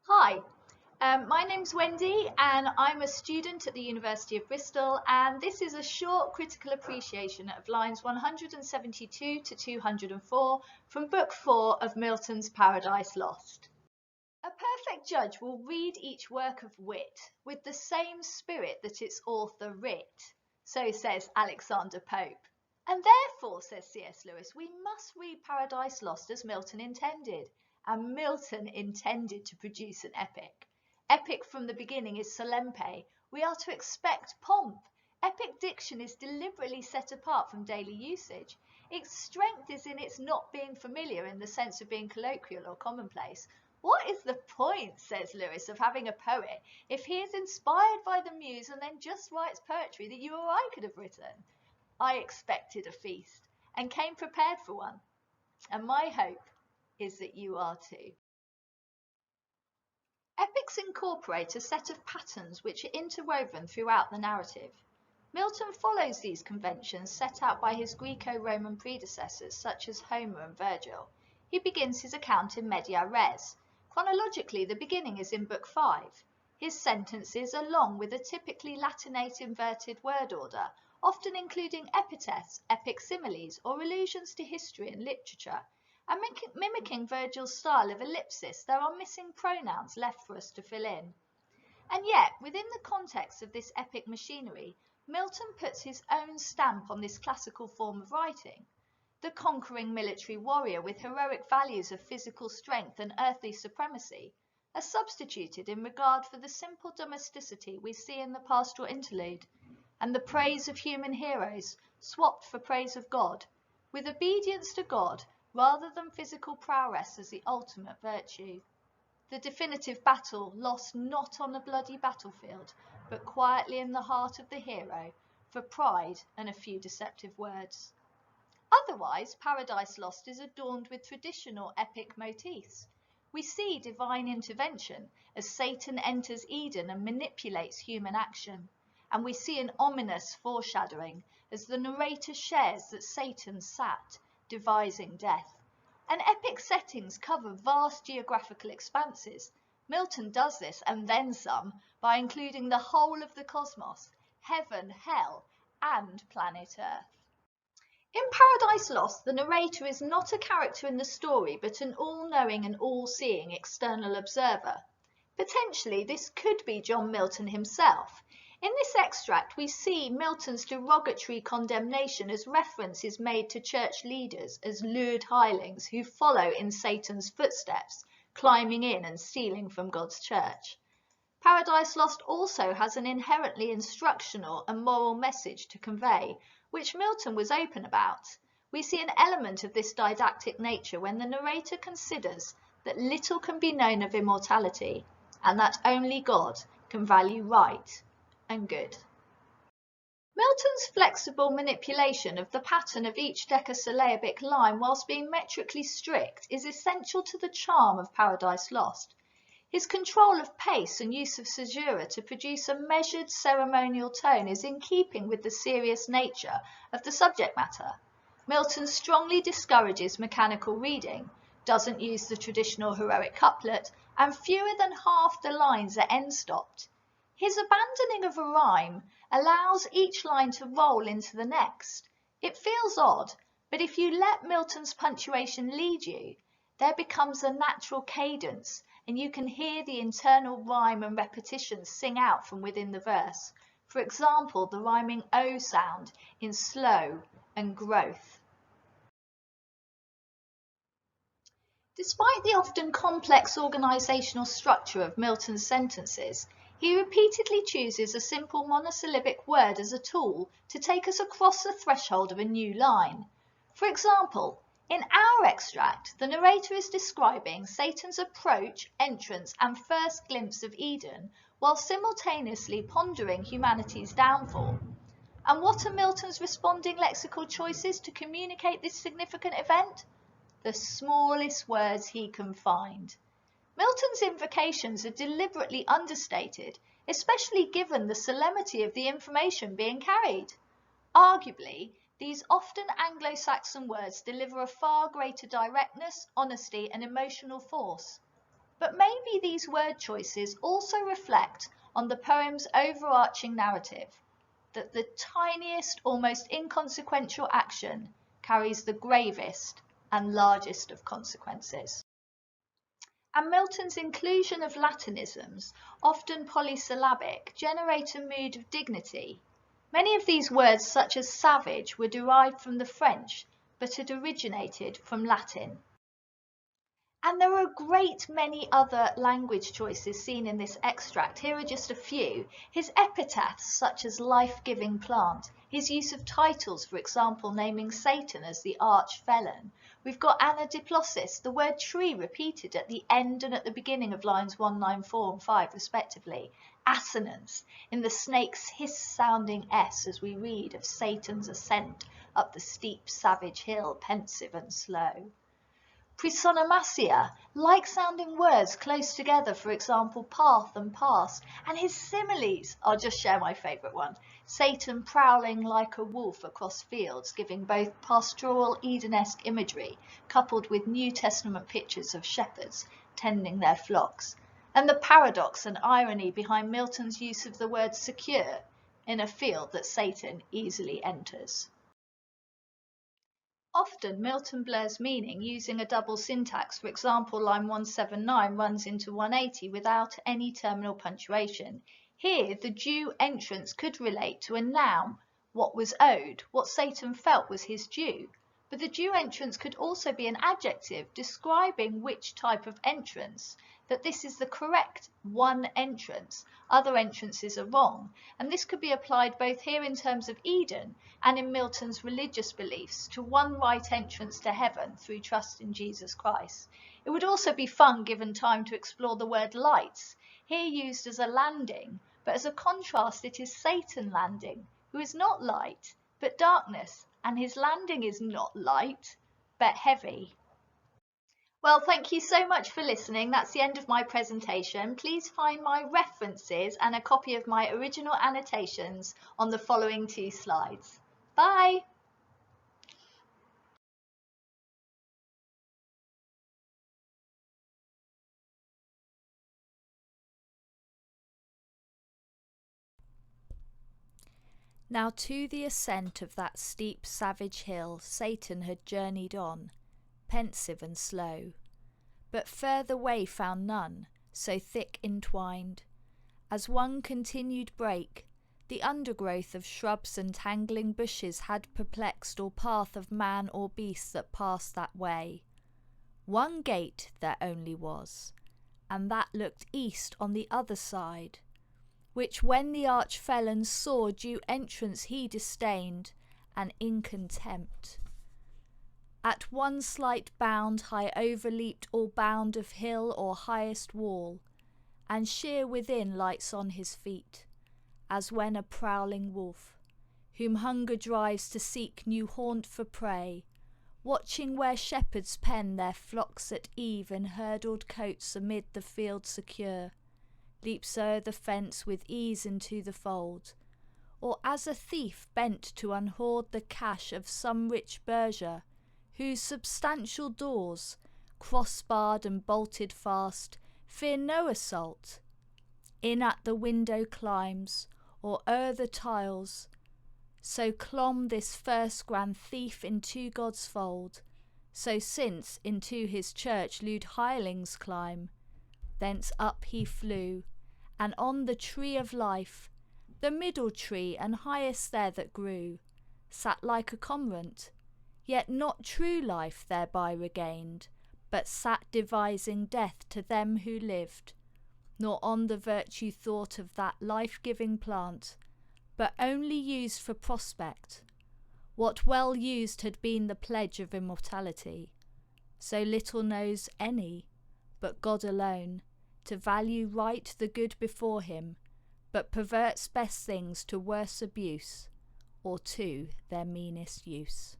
Hi, my name's Wendy and I'm a student at the University of Bristol, and this is a short critical appreciation of lines 172 to 204 from Book 4 of Milton's Paradise Lost. A perfect judge will read each work of wit with the same spirit that its author writ, so says Alexander Pope. And therefore, says C.S. Lewis, we must read Paradise Lost as Milton intended. And Milton intended to produce an epic. Epic from the beginning is solempe. We are to expect pomp. Epic diction is deliberately set apart from daily usage. Its strength is in its not being familiar in the sense of being colloquial or commonplace. What is the point, says Lewis, of having a poet if he is inspired by the muse and then just writes poetry that you or I could have written? I expected a feast and came prepared for one, and my hope is that you are too. Epics incorporate a set of patterns which are interwoven throughout the narrative. Milton follows these conventions set out by his Greco-Roman predecessors such as Homer and Virgil. He begins his account in media res. Chronologically, the beginning is in Book 5. His sentences are long with a typically Latinate inverted word order, often including epithets, epic similes, or allusions to history and literature. And mimicking Virgil's style of ellipsis, there are missing pronouns left for us to fill in. And yet, within the context of this epic machinery, Milton puts his own stamp on this classical form of writing. The conquering military warrior with heroic values of physical strength and earthly supremacy are substituted in regard for the simple domesticity we see in the pastoral interlude, and the praise of human heroes swapped for praise of God, with obedience to God rather than physical prowess as the ultimate virtue. The definitive battle lost not on a bloody battlefield, but quietly in the heart of the hero, for pride and a few deceptive words. Otherwise, Paradise Lost is adorned with traditional epic motifs. We see divine intervention as Satan enters Eden and manipulates human action. And we see an ominous foreshadowing as the narrator shares that Satan sat, devising death. And epic settings cover vast geographical expanses. Milton does this, and then some, by including the whole of the cosmos, heaven, hell, and planet Earth. In Paradise Lost, the narrator is not a character in the story, but an all-knowing and all-seeing external observer. Potentially, this could be John Milton himself. In this extract, we see Milton's derogatory condemnation as reference is made to church leaders as lured hirelings who follow in Satan's footsteps, climbing in and stealing from God's church. Paradise Lost also has an inherently instructional and moral message to convey, which Milton was open about. We see an element of this didactic nature when the narrator considers that little can be known of immortality, and that only God can value right and good. Milton's flexible manipulation of the pattern of each decasyllabic line whilst being metrically strict is essential to the charm of Paradise Lost. His control of pace and use of caesura to produce a measured ceremonial tone is in keeping with the serious nature of the subject matter. Milton strongly discourages mechanical reading, doesn't use the traditional heroic couplet, and fewer than half the lines are end-stopped. His abandoning of a rhyme allows each line to roll into the next. It feels odd, but if you let Milton's punctuation lead you, there becomes a natural cadence, and you can hear the internal rhyme and repetition sing out from within the verse. For example, the rhyming O sound in slow and growth. Despite the often complex organisational structure of Milton's sentences, he repeatedly chooses a simple monosyllabic word as a tool to take us across the threshold of a new line. For example, in our extract, the narrator is describing Satan's approach, entrance, and first glimpse of Eden, while simultaneously pondering humanity's downfall. And what are Milton's responding lexical choices to communicate this significant event? The smallest words he can find. Milton's invocations are deliberately understated, especially given the solemnity of the information being carried. Arguably, these often Anglo-Saxon words deliver a far greater directness, honesty, and emotional force. But maybe these word choices also reflect on the poem's overarching narrative, that the tiniest, almost inconsequential action carries the gravest and largest of consequences. And Milton's inclusion of Latinisms, often polysyllabic, generate a mood of dignity. Many of these words, such as savage, were derived from the French, but had originated from Latin. And there are a great many other language choices seen in this extract. Here are just a few. His epitaphs, such as life-giving plant. His use of titles, for example, naming Satan as the arch-felon. We've got anadiplosis, the word tree repeated at the end and at the beginning of lines 1, 9, 4 and 5 respectively. Assonance in the snake's hiss-sounding S as we read of Satan's ascent up the steep savage hill, pensive and slow. Presonomasia, like-sounding words close together, for example, path and past. And his similes, I'll just share my favourite one. Satan prowling like a wolf across fields, giving both pastoral Edenesque imagery, coupled with New Testament pictures of shepherds tending their flocks. And the paradox and irony behind Milton's use of the word secure in a field that Satan easily enters. Often Milton blurs meaning using a double syntax. For example, line 179 runs into 180 without any terminal punctuation. Here, the due entrance could relate to a noun, what was owed, what Satan felt was his due. But the due entrance could also be an adjective describing which type of entrance, that this is the correct one entrance, other entrances are wrong. And this could be applied both here in terms of Eden and in Milton's religious beliefs to one right entrance to heaven through trust in Jesus Christ. It would also be fun given time to explore the word lights, here used as a landing, but as a contrast it is Satan landing, who is not light, but darkness, and his landing is not light, but heavy. Well, thank you so much for listening. That's the end of my presentation. Please find my references and a copy of my original annotations on the following 2 slides. Bye! Now to the ascent of that steep savage hill Satan had journeyed on, pensive and slow, but further way found none, so thick entwined. As one continued brake, the undergrowth of shrubs and tangling bushes had perplexed all path of man or beast that passed that way. One gate there only was, and that looked east on the other side, which when the arch-felon saw due entrance he disdained, and in contempt at one slight bound high overleaped all bound of hill or highest wall, and sheer within lights on his feet, as when a prowling wolf, whom hunger drives to seek new haunt for prey, watching where shepherds pen their flocks at eve in hurdled coats amid the field secure, leaps o'er the fence with ease into the fold, or as a thief bent to unhoard the cash of some rich burgher, whose substantial doors, cross-barred and bolted fast, fear no assault, in at the window climbs, or o'er the tiles, so clomb this first grand thief into God's fold, so since into his church lewd hirelings climb, thence up he flew, and on the tree of life, the middle tree and highest there that grew, sat like a cormorant, yet not true life thereby regained, but sat devising death to them who lived, nor on the virtue thought of that life-giving plant, but only used for prospect. What well used had been the pledge of immortality, so little knows any, but God alone, to value right the good before him, but perverts best things to worse abuse, or to their meanest use.